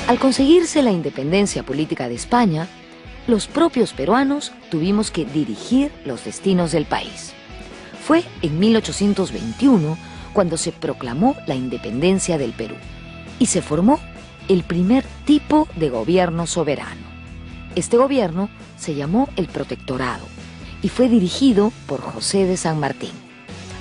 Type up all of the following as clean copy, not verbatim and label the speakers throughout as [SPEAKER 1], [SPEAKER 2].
[SPEAKER 1] Al conseguirse la independencia política de España, los propios peruanos tuvimos que dirigir los destinos del país. Fue en 1821 cuando se proclamó la independencia del Perú y se formó el primer tipo de gobierno soberano. Este gobierno se llamó el Protectorado y fue dirigido por José de San Martín,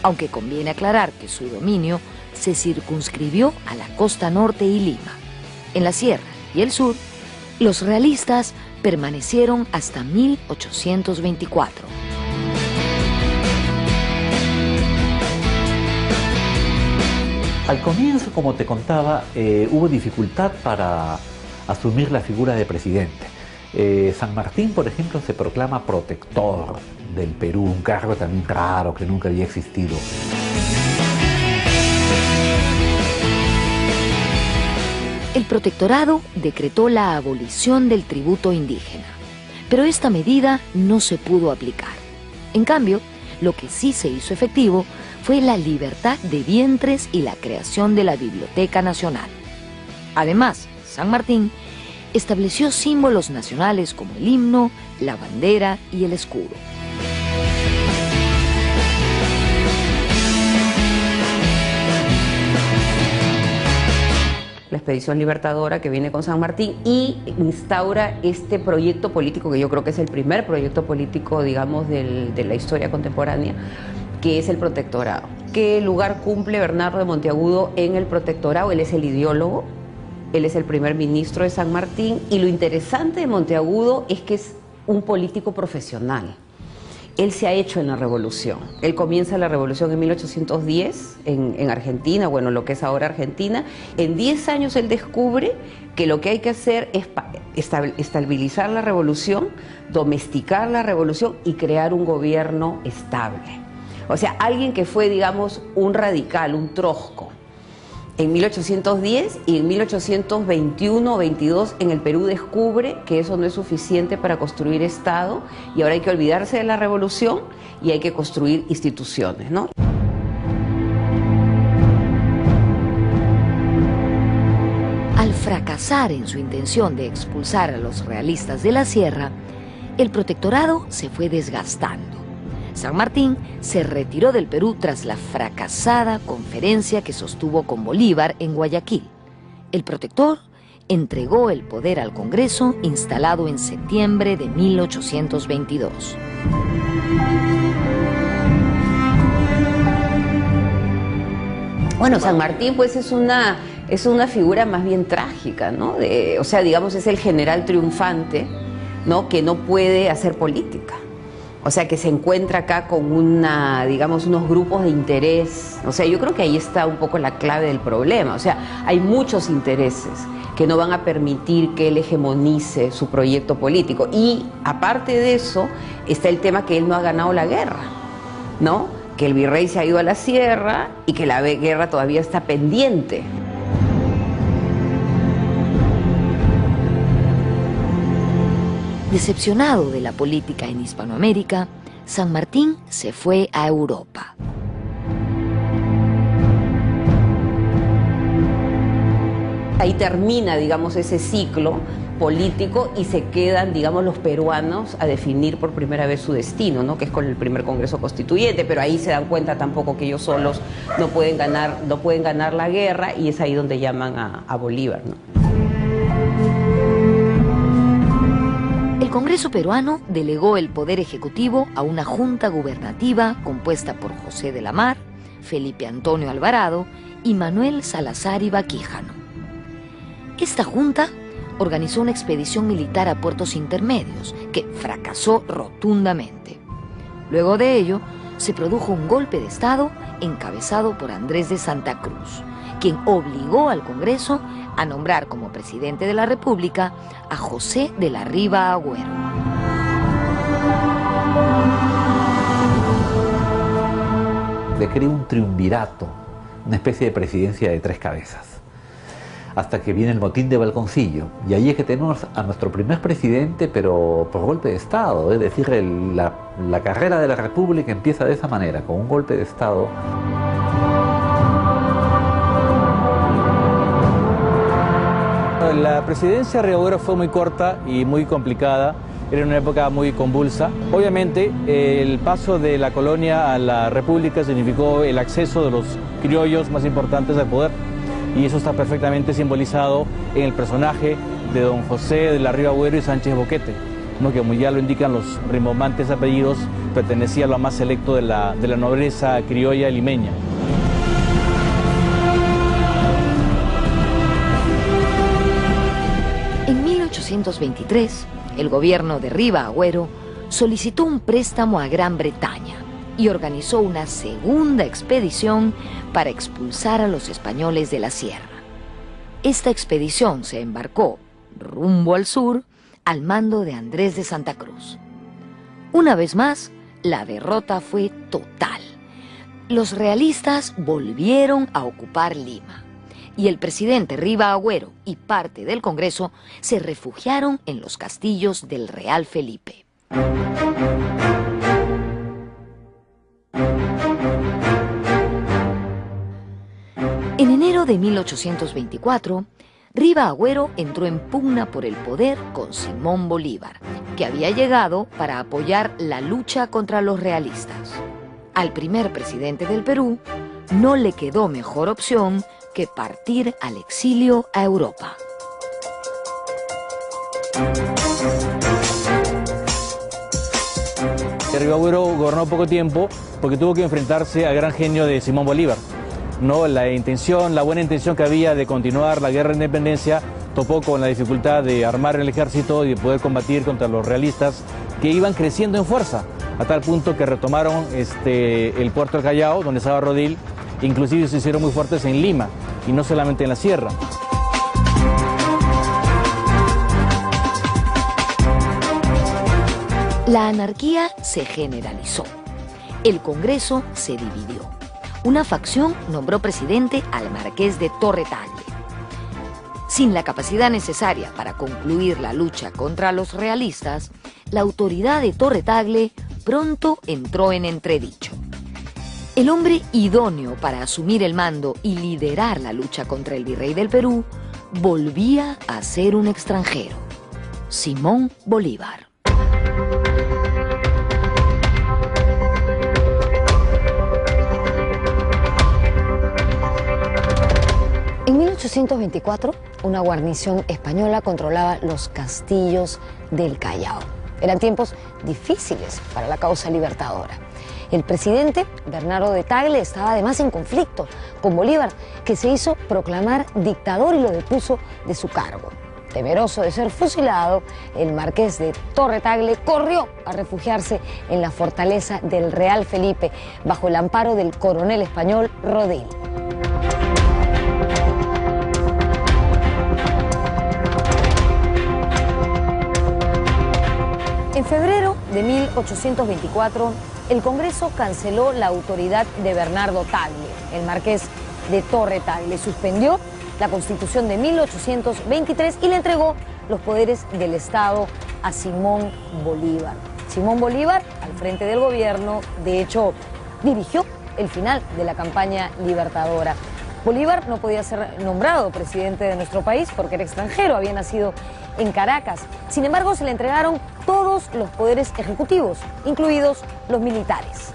[SPEAKER 1] aunque conviene aclarar que su dominio se circunscribió a la costa norte y Lima. En la sierra y el sur, los realistas permanecieron hasta 1824.
[SPEAKER 2] Al comienzo, como te contaba, hubo dificultad para asumir la figura de presidente. San Martín, por ejemplo, se proclama protector del Perú, un cargo también raro que nunca había existido.
[SPEAKER 1] El protectorado decretó la abolición del tributo indígena, pero esta medida no se pudo aplicar. En cambio, lo que sí se hizo efectivo fue la libertad de vientres y la creación de la Biblioteca Nacional. Además, San Martín estableció símbolos nacionales como el himno, la bandera y el escudo.
[SPEAKER 3] La expedición libertadora que viene con San Martín y instaura este proyecto político que yo creo que es el primer proyecto político, digamos, de la historia contemporánea, que es el protectorado. ¿Qué lugar cumple Bernardo de Monteagudo en el protectorado? Él es el ideólogo, él es el primer ministro de San Martín y lo interesante de Monteagudo es que es un político profesional. Él se ha hecho en la revolución. Él comienza la revolución en 1810 en Argentina, bueno, lo que es ahora Argentina. En 10 años él descubre que lo que hay que hacer es estabilizar la revolución, domesticar la revolución y crear un gobierno estable. O sea, alguien que fue, digamos, un radical, un trosco. En 1810 y en 1821 o 22 en el Perú descubre que eso no es suficiente para construir Estado y ahora hay que olvidarse de la revolución y hay que construir instituciones, ¿no?
[SPEAKER 1] Al fracasar en su intención de expulsar a los realistas de la sierra, el protectorado se fue desgastando. San Martín se retiró del Perú tras la fracasada conferencia que sostuvo con Bolívar en Guayaquil. El protector entregó el poder al Congreso instalado en septiembre de 1822.
[SPEAKER 3] Bueno, San Martín pues es una figura más bien trágica, ¿no? O sea, digamos, es el general triunfante, ¿no? Que no puede hacer política. O sea, que se encuentra acá con digamos, unos grupos de interés. O sea, yo creo que ahí está un poco la clave del problema. O sea, hay muchos intereses que no van a permitir que él hegemonice su proyecto político. Y aparte de eso, está el tema que él no ha ganado la guerra, ¿no? Que el virrey se ha ido a la sierra y que la guerra todavía está pendiente.
[SPEAKER 1] Decepcionado de la política en Hispanoamérica, San Martín se fue a Europa.
[SPEAKER 3] Ahí termina, digamos, ese ciclo político y se quedan, digamos, los peruanos a definir por primera vez su destino, ¿no? Que es con el primer Congreso Constituyente, pero ahí se dan cuenta tampoco que ellos solos no pueden ganar la guerra y es ahí donde llaman a Bolívar, ¿no?
[SPEAKER 1] El Congreso peruano delegó el poder ejecutivo a una junta gubernativa compuesta por José de la Mar, Felipe Antonio Alvarado y Manuel Salazar Ibaquijano. Esta junta organizó una expedición militar a puertos intermedios que fracasó rotundamente. Luego de ello, se produjo un golpe de Estado encabezado por Andrés de Santa Cruz, quien obligó al Congreso a nombrar como presidente de la República a José de la Riva Agüero.
[SPEAKER 2] Se crea un triunvirato, una especie de presidencia de tres cabezas, hasta que viene el motín de Balconcillo, y ahí es que tenemos a nuestro primer presidente, pero por golpe de Estado, es decir, la carrera de la República empieza de esa manera, con un golpe de Estado.
[SPEAKER 4] La presidencia de Río Agüero fue muy corta y muy complicada. Era una época muy convulsa. Obviamente, el paso de la colonia a la república significó el acceso de los criollos más importantes al poder. Y eso está perfectamente simbolizado en el personaje de don José de la Río Agüero y Sánchez Boquete, ¿no? Que como ya lo indican los rimbombantes apellidos, pertenecía a lo más selecto de la nobleza criolla limeña.
[SPEAKER 1] En 1823, el gobierno de Riva Agüero solicitó un préstamo a Gran Bretaña y organizó una segunda expedición para expulsar a los españoles de la sierra. Esta expedición se embarcó rumbo al sur al mando de Andrés de Santa Cruz. Una vez más, la derrota fue total. Los realistas volvieron a ocupar Lima y el presidente Riva Agüero y parte del Congreso se refugiaron en los castillos del Real Felipe. En enero de 1824, Riva Agüero entró en pugna por el poder con Simón Bolívar, que había llegado para apoyar la lucha contra los realistas. Al primer presidente del Perú no le quedó mejor opción que partir al exilio a Europa.
[SPEAKER 4] Riva Agüero gobernó poco tiempo porque tuvo que enfrentarse al gran genio de Simón Bolívar, ¿no? La buena intención que había de continuar la guerra de independencia topó con la dificultad de armar el ejército y de poder combatir contra los realistas que iban creciendo en fuerza, a tal punto que retomaron el puerto del Callao, donde estaba Rodil, inclusive se hicieron muy fuertes en Lima y no solamente en la sierra.
[SPEAKER 1] La anarquía se generalizó. El Congreso se dividió. Una facción nombró presidente al marqués de Torre Tagle. Sin la capacidad necesaria para concluir la lucha contra los realistas, la autoridad de Torre Tagle pronto entró en entredicho. El hombre idóneo para asumir el mando y liderar la lucha contra el virrey del Perú volvía a ser un extranjero, Simón Bolívar.
[SPEAKER 5] En 1824, una guarnición española controlaba los castillos del Callao. Eran tiempos difíciles para la causa libertadora. El presidente, Bernardo de Tagle, estaba además en conflicto con Bolívar, que se hizo proclamar dictador y lo depuso de su cargo. Temeroso de ser fusilado, el marqués de Torre Tagle corrió a refugiarse en la fortaleza del Real Felipe, bajo el amparo del coronel español Rodil. En febrero de 1824, el Congreso canceló la autoridad de Bernardo Tagle, el marqués de Torre Tagle. Suspendió la Constitución de 1823 y le entregó los poderes del Estado a Simón Bolívar. Simón Bolívar, al frente del gobierno, de hecho, dirigió el final de la campaña libertadora. Bolívar no podía ser nombrado presidente de nuestro país porque era extranjero, había nacido en Caracas. Sin embargo, se le entregaron todos los poderes ejecutivos, incluidos los militares.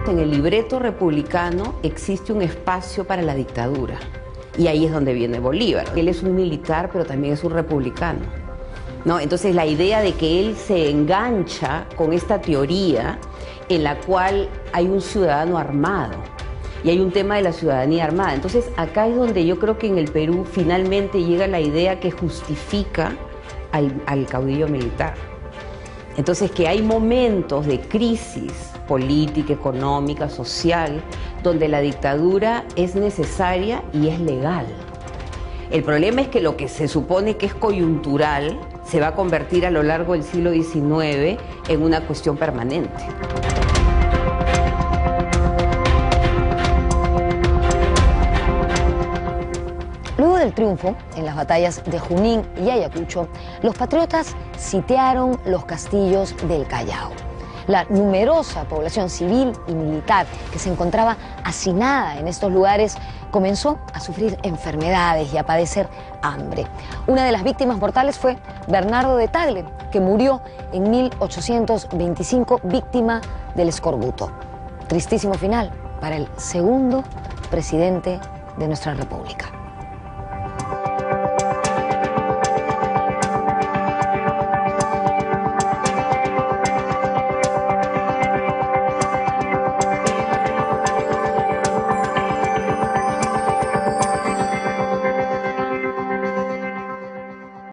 [SPEAKER 3] En el libreto republicano existe un espacio para la dictadura y ahí es donde viene Bolívar. Él es un militar, pero también es un republicano, ¿no? Entonces la idea de que él se engancha con esta teoría en la cual hay un ciudadano armado y hay un tema de la ciudadanía armada. Entonces acá es donde yo creo que en el Perú finalmente llega la idea que justifica al caudillo militar. Entonces que hay momentos de crisis política, económica, social, donde la dictadura es necesaria y es legal. El problema es que lo que se supone que es coyuntural se va a convertir a lo largo del siglo XIX en una cuestión permanente.
[SPEAKER 5] Luego del triunfo en las batallas de Junín y Ayacucho, los patriotas sitiaron los castillos del Callao. La numerosa población civil y militar que se encontraba hacinada en estos lugares comenzó a sufrir enfermedades y a padecer hambre. Una de las víctimas mortales fue Bernardo de Tagle, que murió en 1825 víctima del escorbuto. Tristísimo final para el segundo presidente de nuestra República.